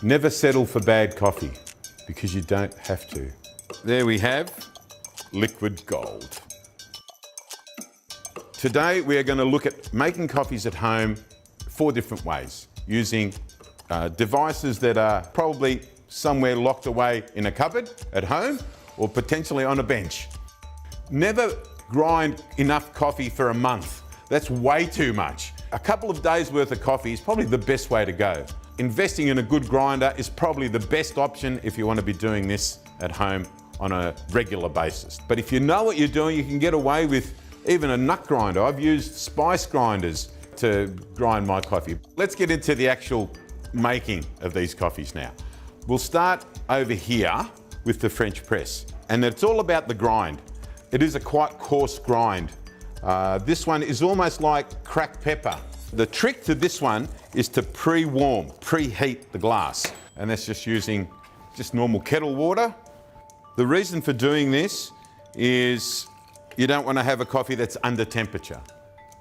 Never settle for bad coffee, because you don't have to. There we have liquid gold. Today we are going to look at making coffees at home 4 different ways, using devices that are probably somewhere locked away in a cupboard at home or potentially on a bench. Never grind enough coffee for a month. That's way too much. A couple of days worth of coffee is probably the best way to go. Investing in a good grinder is probably the best option if you want to be doing this at home on a regular basis. But if you know what you're doing, you can get away with even a nut grinder. I've used spice grinders to grind my coffee. Let's get into the actual making of these coffees now. We'll start over here with the French press, and it's all about the grind. It is a quite coarse grind. This one is almost like cracked pepper. The trick to this one is to preheat the glass, and that's just using just normal kettle water. The reason for doing this is you don't want to have a coffee that's under temperature.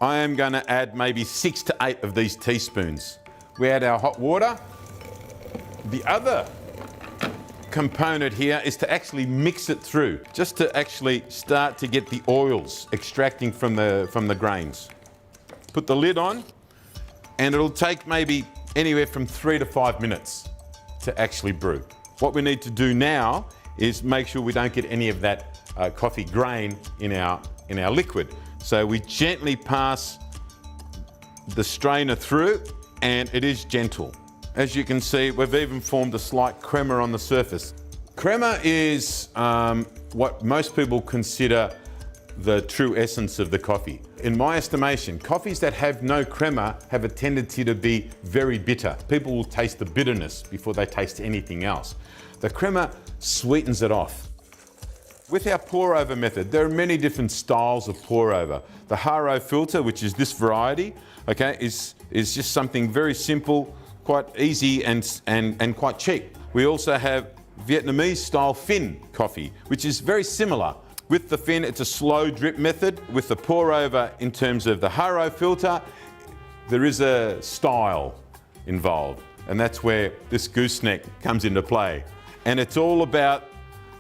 I am going to add maybe 6 to 8 of these teaspoons. We add our hot water. The other component here is to actually mix it through, just to actually start to get the oils extracting from the grains. Put the lid on, and it'll take maybe anywhere from 3 to 5 minutes to actually brew. What we need to do now is make sure we don't get any of that coffee grain in our liquid. So we gently pass the strainer through, and it is gentle. As you can see, we've even formed a slight crema on the surface. Crema is what most people consider the true essence of the coffee. In my estimation, coffees that have no crema have a tendency to be very bitter. People will taste the bitterness before they taste anything else. The crema sweetens it off. With our pour over method, there are many different styles of pour over. The Haro filter, which is this variety, okay, is just something very simple, quite easy and quite cheap. We also have Vietnamese style Phin coffee, which is very similar. With the Phin, it's a slow drip method. With the pour over, in terms of the Haro filter, there is a style involved, and that's where this gooseneck comes into play. And it's all about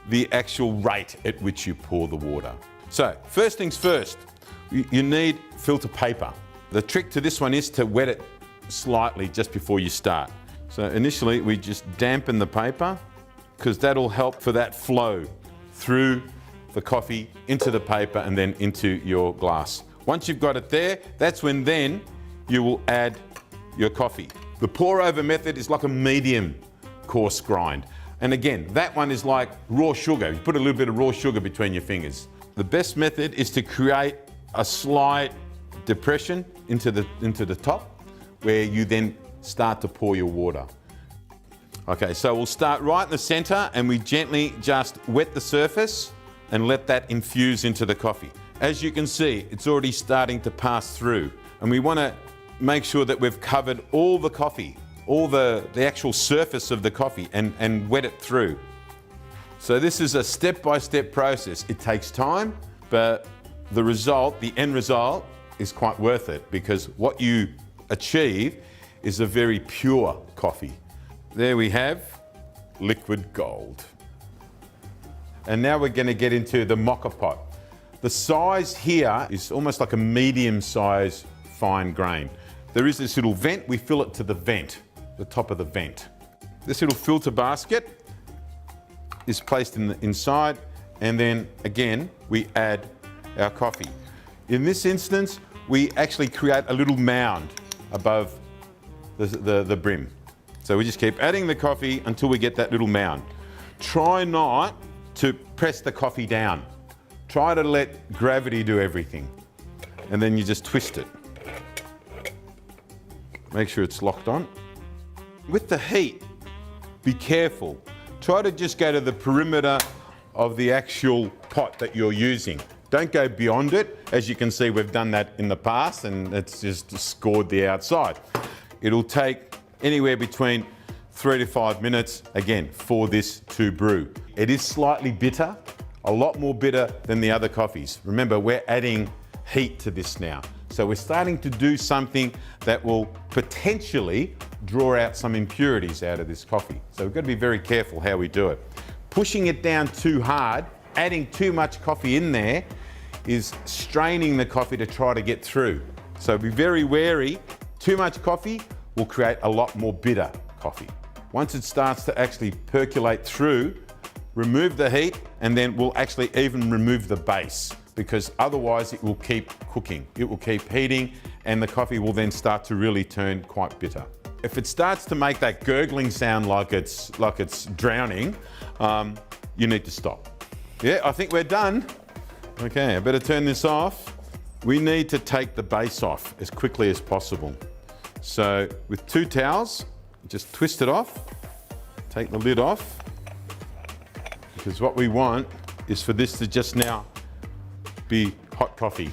the actual rate at which you pour the water. So first things first, you need filter paper. The trick to this one is to wet it slightly just before you start. So initially we just dampen the paper, because that'll help for that flow through the coffee into the paper and then into your glass. Once you've got it there, that's when then you will add your coffee. The pour over method is like a medium coarse grind. And again, that one is like raw sugar. You put a little bit of raw sugar between your fingers. The best method is to create a slight depression into the top, where you then start to pour your water. Okay, so we'll start right in the center, and we gently just wet the surface and let that infuse into the coffee. As you can see, it's already starting to pass through, and we want to make sure that we've covered all the coffee, all the actual surface of the coffee, and wet it through. So this is a step-by-step process. It takes time, but the result, the end result, is quite worth it, because what you achieve is a very pure coffee. There we have liquid gold. And now we're going to get into the mocha pot. The size here is almost like a medium-sized fine grain. There is this little vent. We fill it to the vent, the top of the vent. This little filter basket is placed inside, and then again we add our coffee. In this instance, we actually create a little mound above the brim. So we just keep adding the coffee until we get that little mound. Try not to press the coffee down. Try to let gravity do everything. And then you just twist it. Make sure it's locked on. With the heat, be careful. Try to just go to the perimeter of the actual pot that you're using. Don't go beyond it. As you can see, we've done that in the past, and it's just scored the outside. It'll take anywhere between 3 to 5 minutes, again, for this to brew. It is slightly bitter, a lot more bitter than the other coffees. Remember, we're adding heat to this now. So we're starting to do something that will potentially draw out some impurities out of this coffee. So we've got to be very careful how we do it. Pushing it down too hard, adding too much coffee in there, is straining the coffee to try to get through. So be very wary. Too much coffee will create a lot more bitter coffee. Once it starts to actually percolate through, remove the heat, and then we'll actually even remove the base, because otherwise it will keep cooking. It will keep heating, and the coffee will then start to really turn quite bitter. If it starts to make that gurgling sound like it's drowning, you need to stop. Yeah, I think we're done. Okay, I better turn this off. We need to take the base off as quickly as possible. So with 2 towels, just twist it off, take the lid off, because what we want is for this to just now be hot coffee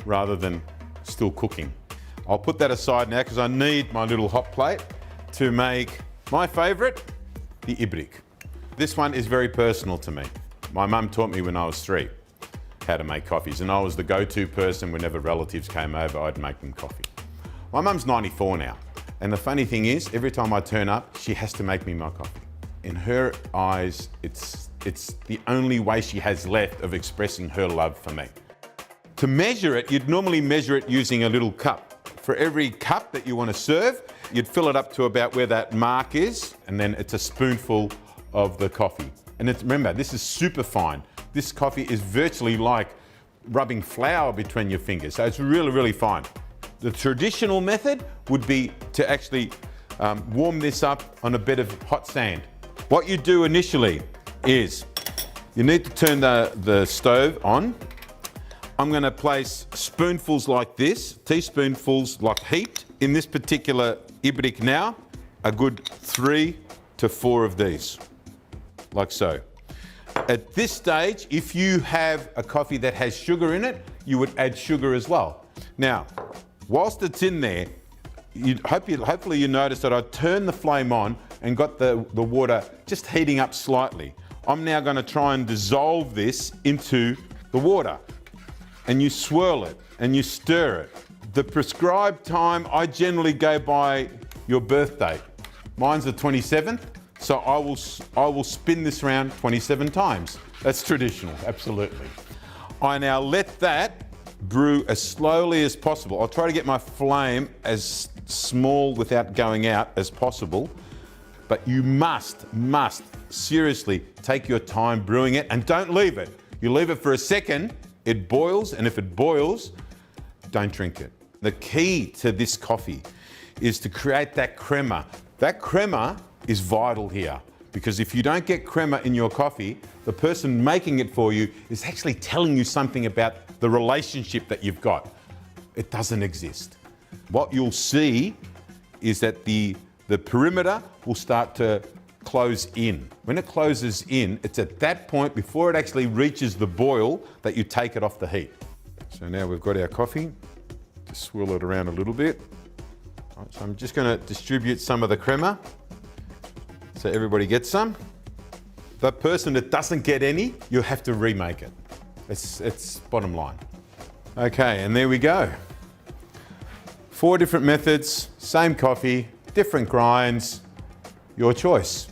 rather than still cooking. I'll put that aside now because I need my little hot plate to make my favourite, the Ibrik. This one is very personal to me. My mum taught me when I was 3 how to make coffees, and I was the go-to person whenever relatives came over. I'd make them coffee. My mum's 94 now, and the funny thing is, every time I turn up, she has to make me my coffee. In her eyes, it's the only way she has left of expressing her love for me. To measure it, you'd normally measure it using a little cup. For every cup that you want to serve, you'd fill it up to about where that mark is, and then it's a spoonful of the coffee. And remember, this is super fine. This coffee is virtually like rubbing flour between your fingers, so it's really, really fine. The traditional method would be to actually warm this up on a bed of hot sand. What you do initially is you need to turn the stove on. I'm going to place spoonfuls like this, teaspoonfuls like heaped. In this particular Ibrik now, a good 3 to 4 of these, like so. At this stage, if you have a coffee that has sugar in it, you would add sugar as well. Now, whilst it's in there, hopefully you notice that I turned the flame on and got the water just heating up slightly. I'm now going to try and dissolve this into the water. And you swirl it and you stir it. The prescribed time, I generally go by your birth date. Mine's the 27th, so I will spin this around 27 times. That's traditional, absolutely. I now let that brew as slowly as possible. I'll try to get my flame as small without going out as possible, but you must seriously take your time brewing it, and don't leave it. You leave it for a second, it boils, and if it boils, don't drink it. The key to this coffee is to create that crema. That crema is vital here, because if you don't get crema in your coffee, the person making it for you is actually telling you something about the relationship that you've got. It doesn't exist. What you'll see is that the perimeter will start to close in. When it closes in, it's at that point, before it actually reaches the boil, that you take it off the heat. So now we've got our coffee. Just swirl it around a little bit. Right, so I'm just going to distribute some of the crema so everybody gets some. The person that doesn't get any, you'll have to remake it. It's bottom line. Okay, and there we go. 4 different methods, same coffee, different grinds, your choice.